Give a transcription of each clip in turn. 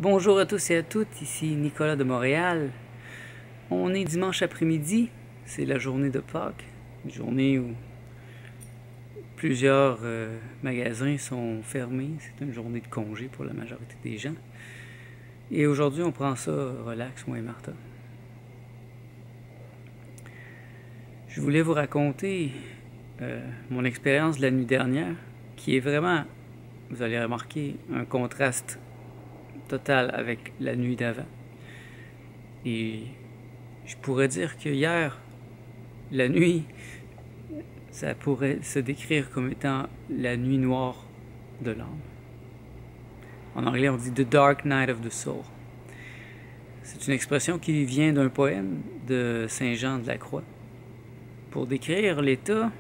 Bonjour à tous et à toutes, ici Nicolas de Montréal. On est dimanche après-midi, c'est la journée de Pâques, une journée où plusieurs magasins sont fermés, c'est une journée de congé pour la majorité des gens. Et aujourd'hui, on prend ça relax, moi et Martha. Je voulais vous raconter mon expérience de la nuit dernière, qui est vraiment, vous allez remarquer, un contraste total avec la nuit d'avant. Et je pourrais dire que hier, la nuit, ça pourrait se décrire comme étant la nuit noire de l'âme. En anglais, on dit The Dark Night of the Soul. C'est une expression qui vient d'un poème de Saint Jean de la Croix pour décrire l'état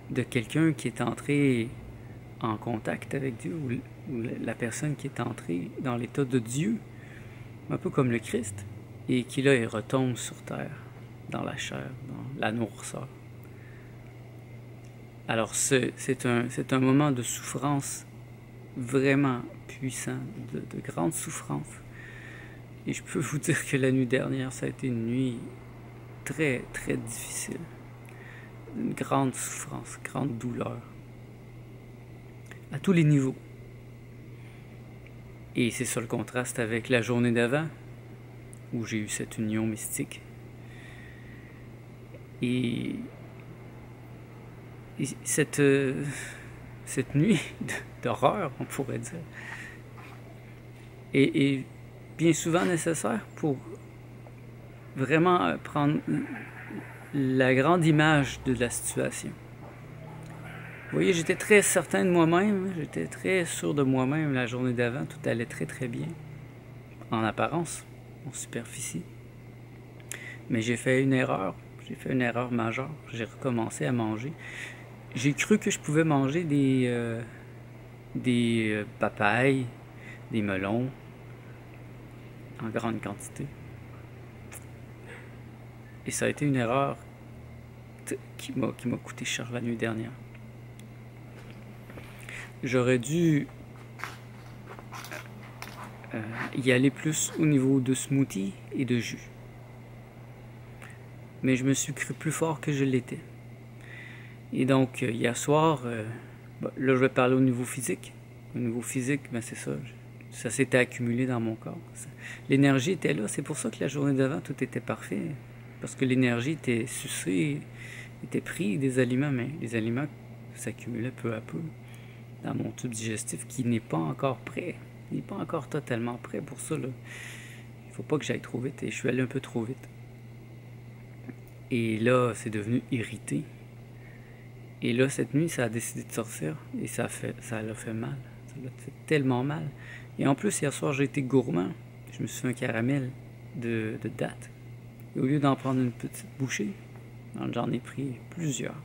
de quelqu'un qui est entré en contact avec Dieu, ou la personne qui est entrée dans l'état de Dieu, un peu comme le Christ, et qui là, il retombe sur terre, dans la chair, dans la noirceur. Alors c'est un moment de souffrance vraiment puissant, de grande souffrance. Et je peux vous dire que la nuit dernière, ça a été une nuit très, très difficile. Une grande souffrance, grande douleur. À tous les niveaux. Et c'est ça le contraste avec la journée d'avant, où j'ai eu cette union mystique. Et cette nuit d'horreur, on pourrait dire, est bien souvent nécessaire pour vraiment prendre la grande image de la situation. Vous voyez, j'étais très certain de moi-même, j'étais très sûr de moi-même la journée d'avant, tout allait très très bien, en apparence, en superficie. Mais j'ai fait une erreur majeure, j'ai recommencé à manger. J'ai cru que je pouvais manger des papayes, des melons, en grande quantité. Et ça a été une erreur qui m'a coûté cher la nuit dernière. J'aurais dû y aller plus au niveau de smoothie et de jus. Mais je me suis cru plus fort que je l'étais. Et donc, hier soir, là je vais parler au niveau physique. Au niveau physique, ben c'est ça. Ça s'était accumulé dans mon corps. L'énergie était là. C'est pour ça que la journée d'avant, tout était parfait. Parce que l'énergie était sucée, était prise des aliments, mais les aliments s'accumulaient peu à peu dans mon tube digestif qui n'est pas encore prêt. Il n'est pas encore totalement prêt pour ça. Là. Il ne faut pas que j'aille trop vite et je suis allé un peu trop vite. Et là, c'est devenu irrité. Et là, cette nuit, ça a décidé de sortir et ça l'a fait mal. Ça l'a fait tellement mal. Et en plus, hier soir, j'ai été gourmand. Je me suis fait un caramel de date. Et au lieu d'en prendre une petite bouchée, j'en ai pris plusieurs.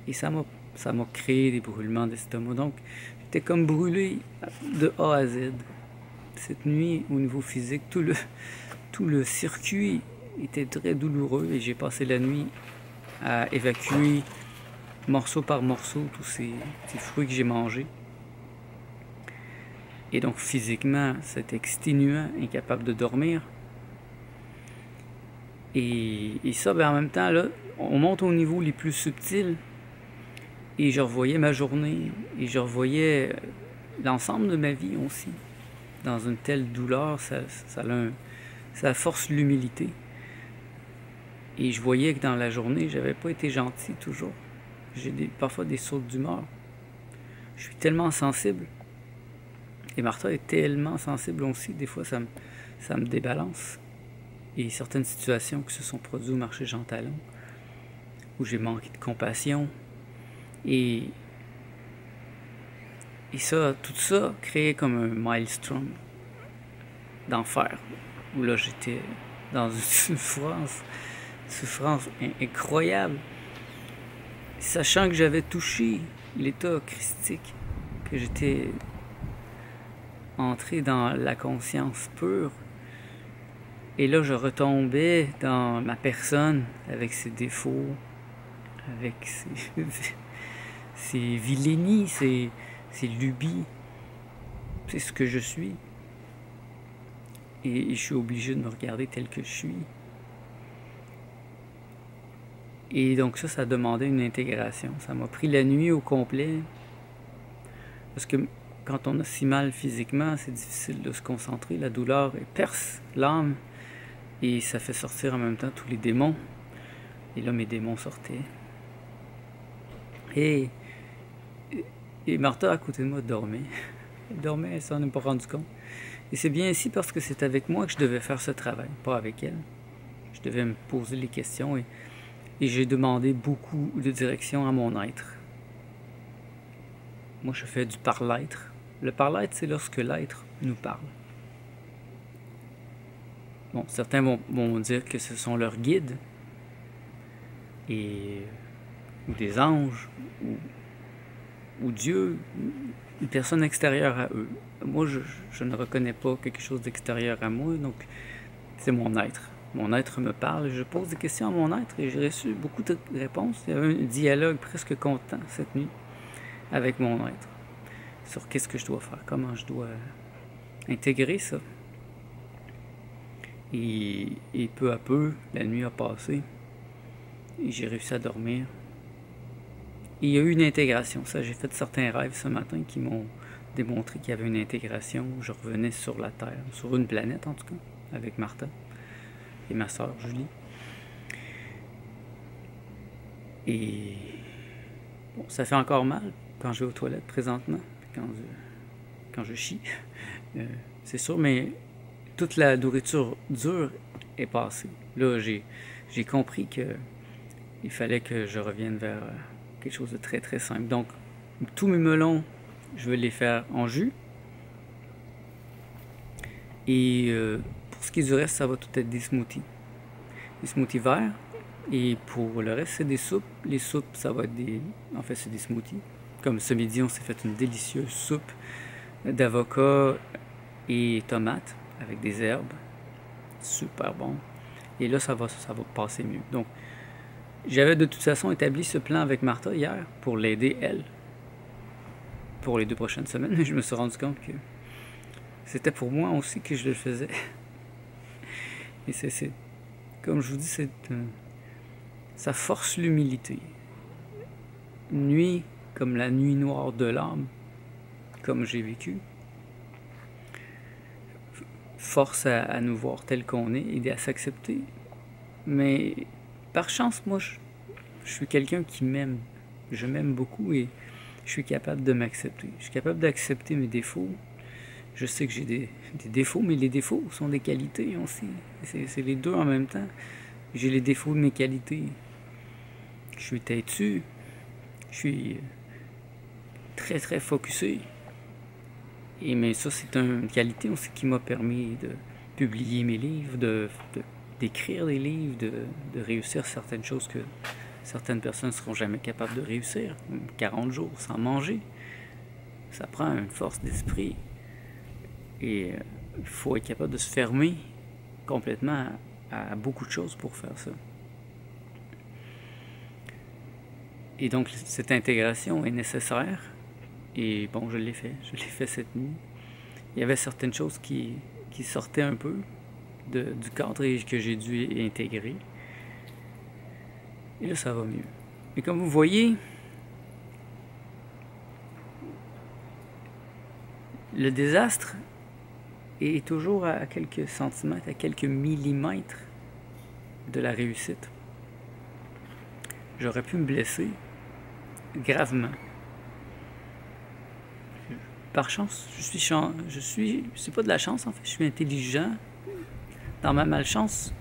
Et ça m'a créé des brûlements d'estomac. Donc, j'étais comme brûlé de A à Z. Cette nuit, au niveau physique, tout le circuit était très douloureux et j'ai passé la nuit à évacuer morceau par morceau tous ces fruits que j'ai mangés. Et donc physiquement, c'était exténuant, incapable de dormir. Et ça, ben, en même temps, là, on monte au niveau les plus subtils et je revoyais ma journée et je revoyais l'ensemble de ma vie aussi. Dans une telle douleur, ça force l'humilité. Et je voyais que dans la journée, j'avais pas été gentil toujours. J'ai parfois des sautes d'humeur. Je suis tellement sensible. Et Martha est tellement sensible aussi. Des fois, ça me débalance. Et certaines situations qui se sont produites au marché Jean Talon, où j'ai manqué de compassion. Et ça, tout ça créait comme un maelstrom d'enfer. Où là, j'étais dans une souffrance incroyable. Sachant que j'avais touché l'état christique, que j'étais entré dans la conscience pure, et là je retombais dans ma personne avec ses défauts, avec ses vilainies, ses lubies. C'est ce que je suis. et je suis obligé de me regarder tel que je suis. Et donc ça demandait une intégration. Ça m'a pris la nuit au complet. Parce que quand on a si mal physiquement, c'est difficile de se concentrer. La douleur perce l'âme et ça fait sortir en même temps tous les démons. Et là, mes démons sortaient. Et Martha, à côté de moi, dormait. Elle dormait, elle s'en est pas rendu compte. Et c'est bien ici parce que c'est avec moi que je devais faire ce travail, pas avec elle. Je devais me poser les questions et j'ai demandé beaucoup de direction à mon être. Moi, je fais du par-l'être. Le par-l'être, c'est lorsque l'être nous parle. Bon, certains vont dire que ce sont leurs guides, ou des anges, ou Dieu, une personne extérieure à eux. Moi, je ne reconnais pas quelque chose d'extérieur à moi, donc c'est mon être. Mon être me parle, je pose des questions à mon être et j'ai reçu beaucoup de réponses. Il y avait un dialogue presque constant cette nuit avec mon être sur qu'est-ce que je dois faire, comment je dois intégrer ça. Et peu à peu, la nuit a passé et j'ai réussi à dormir. Et il y a eu une intégration. Ça, j'ai fait certains rêves ce matin qui m'ont démontré qu'il y avait une intégration. Je revenais sur la Terre, sur une planète en tout cas, avec Martha et ma soeur Julie. Et bon, ça fait encore mal quand je vais aux toilettes présentement, quand je chie. C'est sûr, mais toute la nourriture dure est passée. Là, j'ai compris que il fallait que je revienne vers quelque chose de très très simple. Donc, tous mes melons, je vais les faire en jus. Et pour ce qui est du reste, ça va tout être des smoothies. Des smoothies verts. Et pour le reste, c'est des soupes. Les soupes, ça va être en fait, c'est des smoothies. Comme ce midi, on s'est fait une délicieuse soupe d'avocat et tomates avec des herbes. Super bon. Et là, ça va passer mieux. Donc, j'avais de toute façon établi ce plan avec Martha hier pour l'aider, elle, pour les 2 prochaines semaines. Mais je me suis rendu compte que c'était pour moi aussi que je le faisais. Et c'est comme je vous dis, ça force l'humilité. Une nuit comme la nuit noire de l'âme, comme j'ai vécu, force à nous voir tel qu'on est et à s'accepter. Mais par chance, moi, je suis quelqu'un qui m'aime. Je m'aime beaucoup et je suis capable de m'accepter. Je suis capable d'accepter mes défauts. Je sais que j'ai des défauts, mais les défauts sont des qualités aussi. C'est les deux en même temps. J'ai les défauts de mes qualités. Je suis têtu. Je suis très très focusé. Mais ça, c'est une qualité aussi qui m'a permis de publier mes livres, d'écrire des livres, de réussir certaines choses que certaines personnes ne seront jamais capables de réussir. 40 jours sans manger, ça prend une force d'esprit. Et il faut être capable de se fermer complètement à beaucoup de choses pour faire ça. Et donc, cette intégration est nécessaire. Et bon, je l'ai fait. Je l'ai fait cette nuit. Il y avait certaines choses qui sortaient un peu du cadre et que j'ai dû intégrer. Et là, ça va mieux. Et comme vous voyez, le désastre est toujours à quelques centimètres, à quelques millimètres de la réussite. J'aurais pu me blesser gravement. Par chance, c'est pas de la chance en fait, je suis intelligent. Dans ma malchance,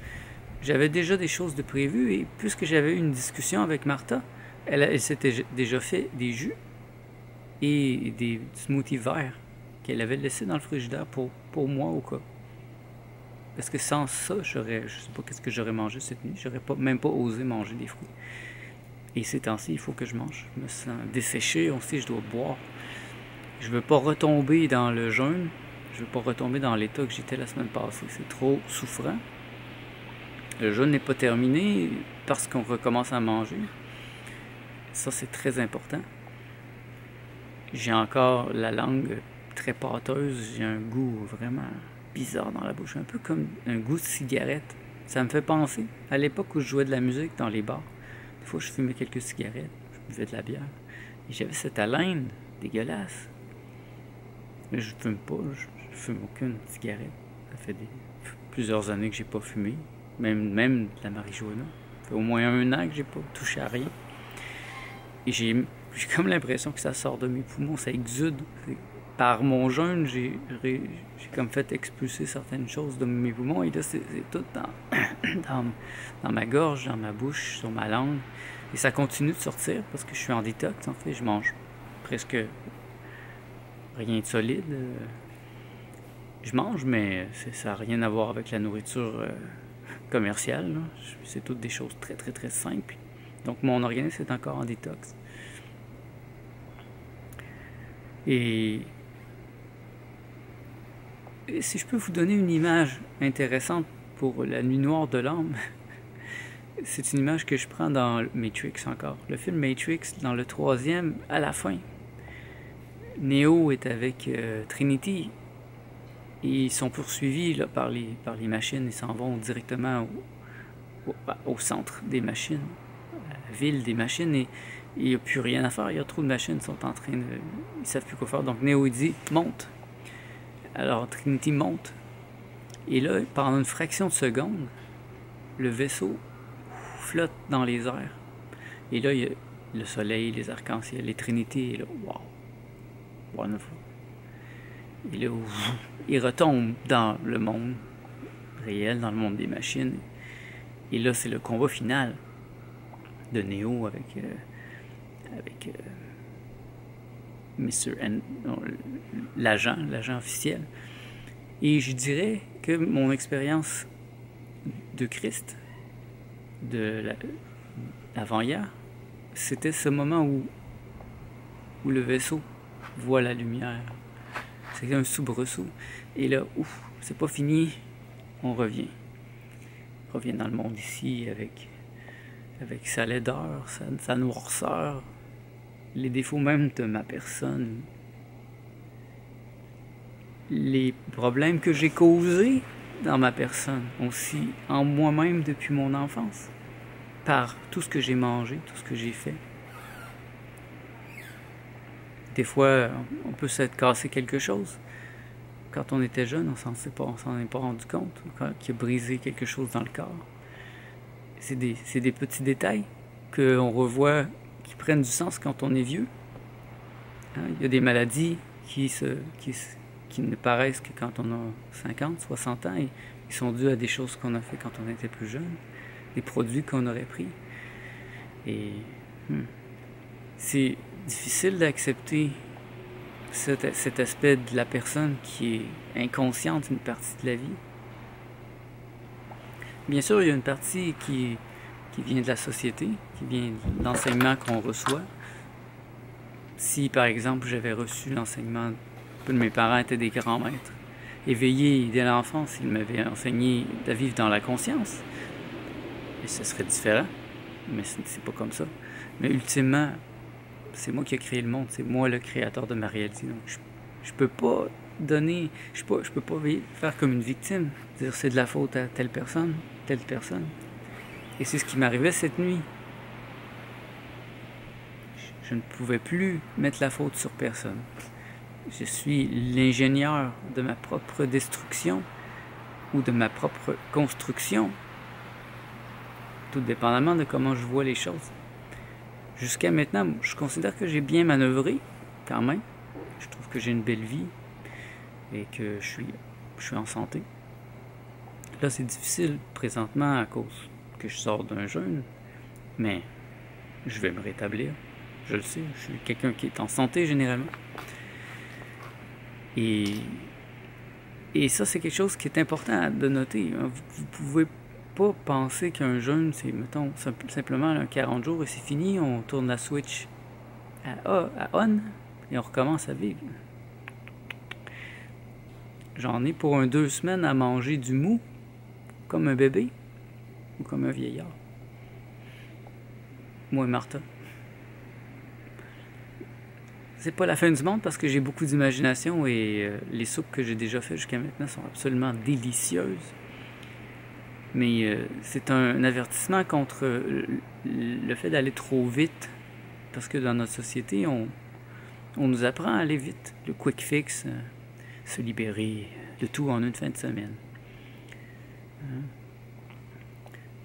j'avais déjà des choses de prévues et puisque j'avais eu une discussion avec Martha, elle s'était déjà fait des jus et des smoothies verts qu'elle avait laissés dans le frigidaire pour moi au cas. Parce que sans ça, je sais pas qu'est-ce que j'aurais mangé cette nuit, j'aurais même pas osé manger des fruits. Et ces temps-ci, il faut que je mange. Je me sens desséché, on sait, je dois boire. Je veux pas retomber dans le jeûne. Je veux pas retomber dans l'état que j'étais la semaine passée. C'est trop souffrant. Le jeûne n'est pas terminé parce qu'on recommence à manger. Ça, c'est très important. J'ai encore la langue très pâteuse. J'ai un goût vraiment bizarre dans la bouche, un peu comme un goût de cigarette. Ça me fait penser à l'époque où je jouais de la musique dans les bars. Des fois, je fumais quelques cigarettes, je buvais de la bière. Et j'avais cette haleine dégueulasse. Mais je fume pas, je fume aucune cigarette. Ça fait plusieurs années que j'ai pas fumé, même de la marijuana. Ça fait au moins 1 an que j'ai pas touché à rien. Et j'ai comme l'impression que ça sort de mes poumons, ça exude. Par mon jeûne, j'ai comme fait expulser certaines choses de mes poumons. Et là, c'est tout dans ma gorge, dans ma bouche, sur ma langue. Et ça continue de sortir parce que je suis en détox. En fait, je mange presque rien de solide. Je mange, mais ça n'a rien à voir avec la nourriture commerciale. C'est toutes des choses très, très, très simples. Donc, mon organisme est encore en détox. Et si je peux vous donner une image intéressante pour la nuit noire de l'âme, c'est une image que je prends dans Matrix encore. Le film Matrix, dans le 3e, à la fin, Neo est avec Trinity. Et ils sont poursuivis là, par les machines. Ils s'en vont directement au centre des machines, à la ville des machines. Et il n'y a plus rien à faire. Il y a trop de machines qui sont en train de... Ils ne savent plus quoi faire. Donc Neo il dit « monte ». Alors Trinity monte. Et là, pendant une fraction de seconde, le vaisseau flotte dans les airs. Et là, il y a le soleil, les arcs-en-ciel, les Trinités. Et là, wow, wonderful. Et là, il retombe dans le monde réel, dans le monde des machines. Et là, c'est le combat final de Neo avec Mr. N, l'agent officiel. Et je dirais que mon expérience de Christ, de l'avant-hier, c'était ce moment où le vaisseau voit la lumière. C'est un soubresaut. Et là, ouf, c'est pas fini, on revient. On revient dans le monde ici avec sa laideur, sa noirceur, les défauts même de ma personne, les problèmes que j'ai causés dans ma personne, aussi en moi-même depuis mon enfance, par tout ce que j'ai mangé, tout ce que j'ai fait. Des fois, on peut s'être cassé quelque chose. Quand on était jeune, on s'en est pas rendu compte, qu'il a brisé quelque chose dans le corps. C'est des petits détails qu'on revoit, qui prennent du sens quand on est vieux. Hein? Il y a des maladies qui ne paraissent que quand on a 50, 60 ans, et ils sont dus à des choses qu'on a fait quand on était plus jeune, des produits qu'on aurait pris. Et c'est difficile d'accepter cet aspect de la personne qui est inconsciente d'une partie de la vie. Bien sûr, il y a une partie qui vient de la société, qui vient de l'enseignement qu'on reçoit. Si, par exemple, j'avais reçu l'enseignement que mes parents étaient des grands maîtres, éveillés dès l'enfance, ils m'avaient enseigné à vivre dans la conscience, et ce serait différent, mais c'est pas comme ça. Mais ultimement, c'est moi qui ai créé le monde, c'est moi le créateur de ma réalité. Donc je peux pas donner, je peux pas faire comme une victime, dire c'est de la faute à telle personne. Et c'est ce qui m'arrivait cette nuit. Je ne pouvais plus mettre la faute sur personne. Je suis l'ingénieur de ma propre destruction ou de ma propre construction, tout dépendamment de comment je vois les choses. Jusqu'à maintenant, je considère que j'ai bien manœuvré, quand même. Je trouve que j'ai une belle vie et que je suis en santé. Là, c'est difficile présentement à cause que je sors d'un jeûne, mais je vais me rétablir. Je le sais, je suis quelqu'un qui est en santé généralement. Et ça, c'est quelque chose qui est important de noter. Vous pouvez pas penser qu'un jeûne, c'est, mettons, simplement 40 jours et c'est fini, on tourne la switch à on et on recommence à vivre. J'en ai pour 2 semaines à manger du mou, comme un bébé ou comme un vieillard. Moi et Martha. c'est pas la fin du monde parce que j'ai beaucoup d'imagination et les soupes que j'ai déjà faites jusqu'à maintenant sont absolument délicieuses. Mais c'est un avertissement contre le fait d'aller trop vite parce que dans notre société, on nous apprend à aller vite. Le quick fix, se libérer, le tout en une fin de semaine. Hein?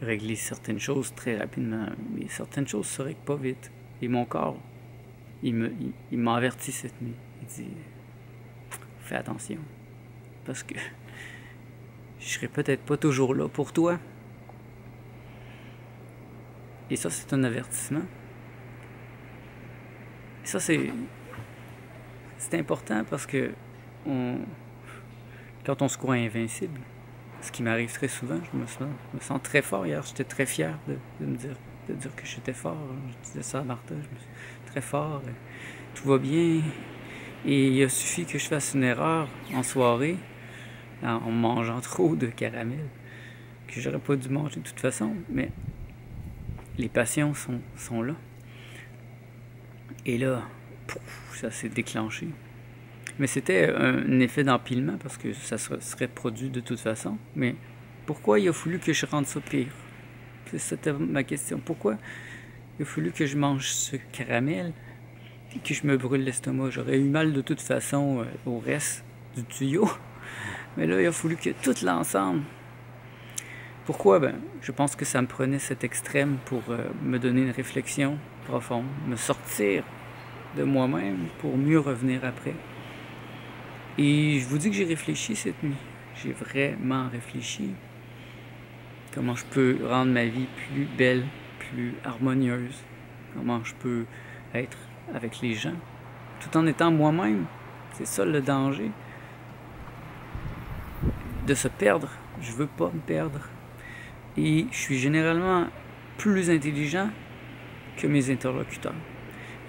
Régler certaines choses très rapidement, mais certaines choses se règlent pas vite. Et mon corps, il m'a averti cette nuit. Il dit, fais attention, parce que je serai peut-être pas toujours là pour toi. Et ça, c'est un avertissement. Et ça, c'est important parce que quand on se croit invincible, ce qui m'arrive très souvent, je me sens très fort. Hier, j'étais très fier de dire que j'étais fort. Je disais ça à Martha, je me suis très fort, tout va bien. Et il a suffi que je fasse une erreur en soirée, en mangeant trop de caramel, que j'aurais pas dû manger de toute façon, mais les passions sont là. Et là, pouf, ça s'est déclenché. Mais c'était un effet d'empilement parce que ça serait produit de toute façon. Mais pourquoi il a fallu que je rende ça pire? C'était ma question. Pourquoi il a fallu que je mange ce caramel et que je me brûle l'estomac? J'aurais eu mal de toute façon au reste du tuyau. Mais là, il a fallu que tout l'ensemble. Pourquoi? Ben, je pense que ça me prenait cet extrême pour me donner une réflexion profonde, me sortir de moi-même pour mieux revenir après. Et je vous dis que j'ai réfléchi cette nuit. J'ai vraiment réfléchi. Comment je peux rendre ma vie plus belle, plus harmonieuse. Comment je peux être avec les gens, tout en étant moi-même. C'est ça le danger. De se perdre. Je veux pas me perdre. Et je suis généralement plus intelligent que mes interlocuteurs.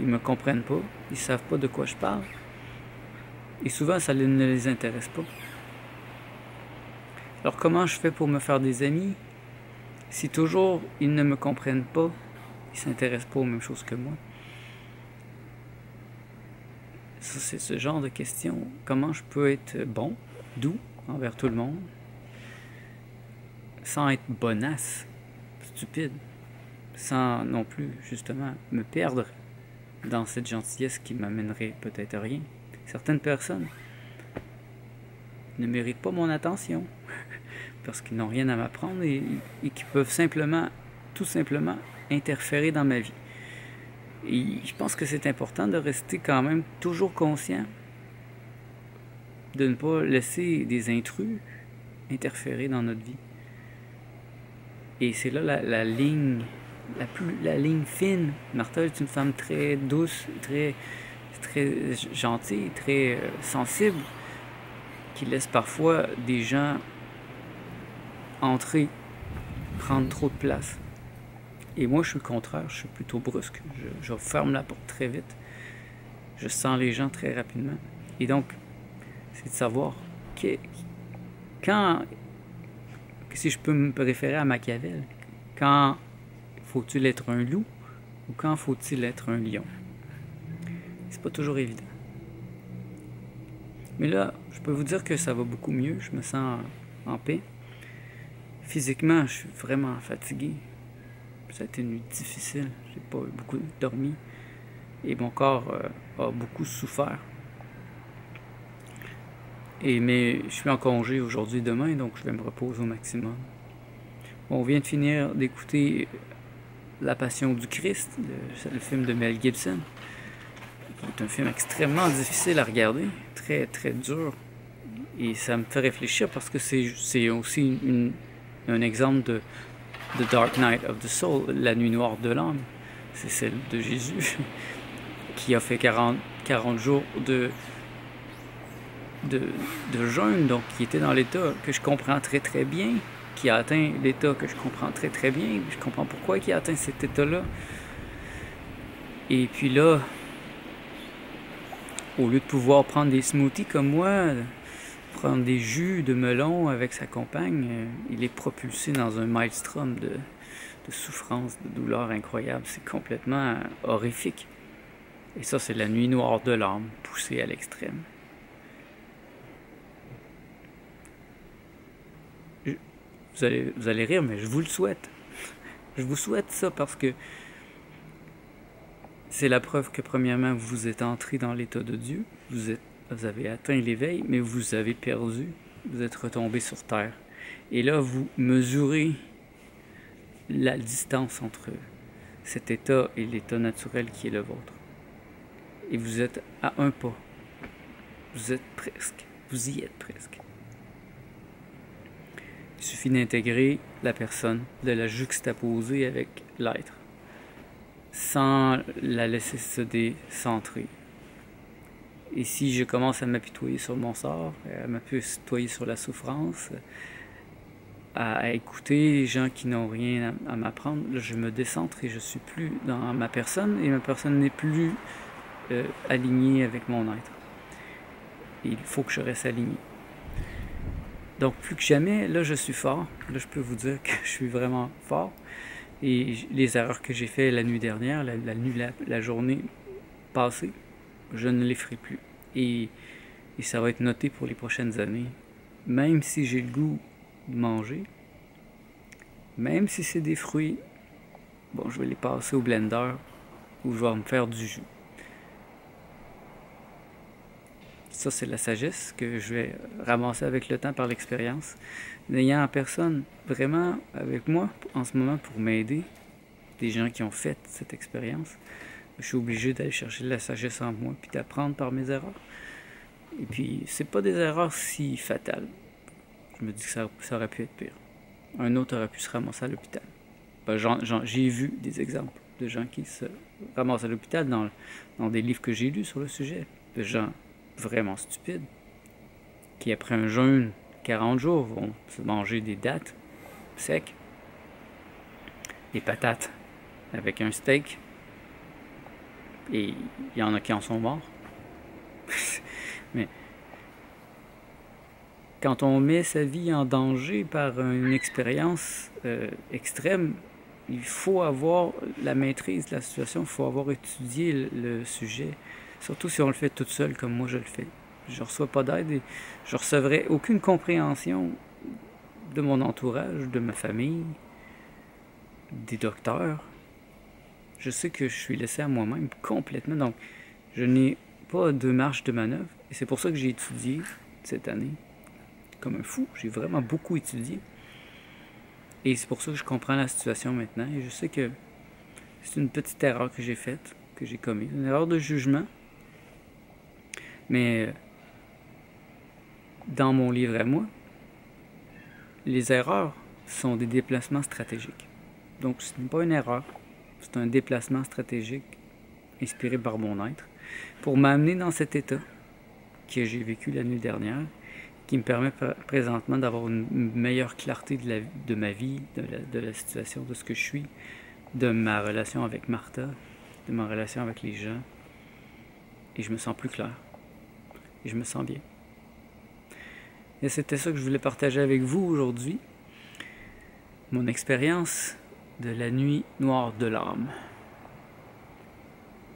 Ils me comprennent pas. Ils savent pas de quoi je parle. Et souvent, ça ne les intéresse pas. Alors comment je fais pour me faire des amis si toujours ils ne me comprennent pas, ils ne s'intéressent pas aux mêmes choses que moi? Ça, c'est ce genre de question. Comment je peux être bon, doux envers tout le monde, sans être bonasse, stupide, sans non plus, justement, me perdre dans cette gentillesse qui m'amènerait peut-être à rien. Certaines personnes ne méritent pas mon attention parce qu'ils n'ont rien à m'apprendre et qui peuvent tout simplement interférer dans ma vie. Et je pense que c'est important de rester quand même toujours conscient de ne pas laisser des intrus interférer dans notre vie. Et c'est là la ligne fine. Martha est une femme très douce, très gentille, très sensible, qui laisse parfois des gens entrer, prendre trop de place. Et moi, je suis le contraire, je suis plutôt brusque. Je ferme la porte très vite. Je sens les gens très rapidement. Et donc, c'est de savoir si je peux me référer à Machiavel, quand faut-il être un loup ou quand faut-il être un lion? C'est pas toujours évident. Mais là, je peux vous dire que ça va beaucoup mieux. Je me sens en paix. Physiquement, je suis vraiment fatigué. Ça a été une nuit difficile. J'ai pas beaucoup dormi. Et mon corps a beaucoup souffert. Mais je suis en congé aujourd'hui et demain, donc je vais me reposer au maximum. On vient de finir d'écouter La Passion du Christ, le film de Mel Gibson. C'est un film extrêmement difficile à regarder, très très dur. Et ça me fait réfléchir parce que c'est aussi un exemple de The Dark Night of the Soul, la nuit noire de l'âme. C'est celle de Jésus qui a fait 40 jours de jeûne, donc qui était dans l'état que je comprends très très bien, qui a atteint l'état que je comprends très très bien. Je comprends pourquoi il a atteint cet état-là. Et puis là, au lieu de pouvoir prendre des smoothies comme moi, prendre des jus de melon avec sa compagne, il est propulsé dans un maelstrom de souffrance, de douleur incroyable. C'est complètement horrifique. Et ça, c'est la nuit noire de l'âme, poussée à l'extrême. Vous allez rire, mais je vous le souhaite. Je vous souhaite ça parce que c'est la preuve que, premièrement, vous êtes entré dans l'état de Dieu, vous avez atteint l'éveil, mais vous avez perdu, vous êtes retombé sur terre. Et là, vous mesurez la distance entre cet état et l'état naturel qui est le vôtre. Et vous êtes à un pas. Vous êtes presque. Vous y êtes presque. Il suffit d'intégrer la personne, de la juxtaposer avec l'être, sans la laisser se décentrer. Et si je commence à m'apitoyer sur mon sort, à m'apitoyer sur la souffrance, à écouter les gens qui n'ont rien à m'apprendre, là, je me décentre et je suis plus dans ma personne, et ma personne n'est plus alignée avec mon être. Et il faut que je reste aligné. Donc plus que jamais, là je suis fort, là je peux vous dire que je suis vraiment fort, et les erreurs que j'ai faites la nuit dernière, la journée passée, je ne les ferai plus. Et ça va être noté pour les prochaines années. Même si j'ai le goût de manger, même si c'est des fruits, bon, je vais les passer au blender ou je vais me faire du jus. Ça, c'est la sagesse que je vais ramasser avec le temps par l'expérience. N'ayant en personne vraiment avec moi en ce moment pour m'aider, des gens qui ont fait cette expérience, je suis obligé d'aller chercher de la sagesse en moi puis d'apprendre par mes erreurs. Et puis, c'est pas des erreurs si fatales. Je me dis que ça aurait pu être pire. Un autre aurait pu se ramasser à l'hôpital. Ben, j'ai vu des exemples de gens qui se ramassent à l'hôpital dans des livres que j'ai lus sur le sujet. De gens vraiment stupides qui, après un jeûne 40 jours, vont se manger des dattes secs, des patates avec un steak. Et il y en a qui en sont morts. Mais quand on met sa vie en danger par une expérience extrême, il faut avoir la maîtrise de la situation, il faut avoir étudié le sujet, surtout si on le fait toute seule comme moi je le fais. Je ne reçois pas d'aide et je ne recevrai aucune compréhension de mon entourage, de ma famille, des docteurs. Je sais que je suis laissé à moi-même complètement, donc je n'ai pas de marge de manœuvre. Et c'est pour ça que j'ai étudié cette année comme un fou. J'ai vraiment beaucoup étudié. Et c'est pour ça que je comprends la situation maintenant. Et je sais que c'est une petite erreur que j'ai faite, que j'ai commise. Une erreur de jugement. Mais dans mon livre à moi, les erreurs sont des déplacements stratégiques. Donc ce n'est pas une erreur. C'est un déplacement stratégique inspiré par mon être pour m'amener dans cet état que j'ai vécu la nuit dernière, qui me permet présentement d'avoir une meilleure clarté de ma vie, de la situation, de ce que je suis, de ma relation avec Martha, de ma relation avec les gens. Et je me sens plus clair. Et je me sens bien. Et c'était ça que je voulais partager avec vous aujourd'hui. Mon expérience de la nuit noire de l'âme.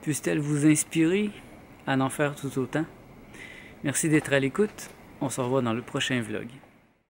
Puisse-t-elle vous inspirer à en faire tout autant? Merci d'être à l'écoute. On se revoit dans le prochain vlog.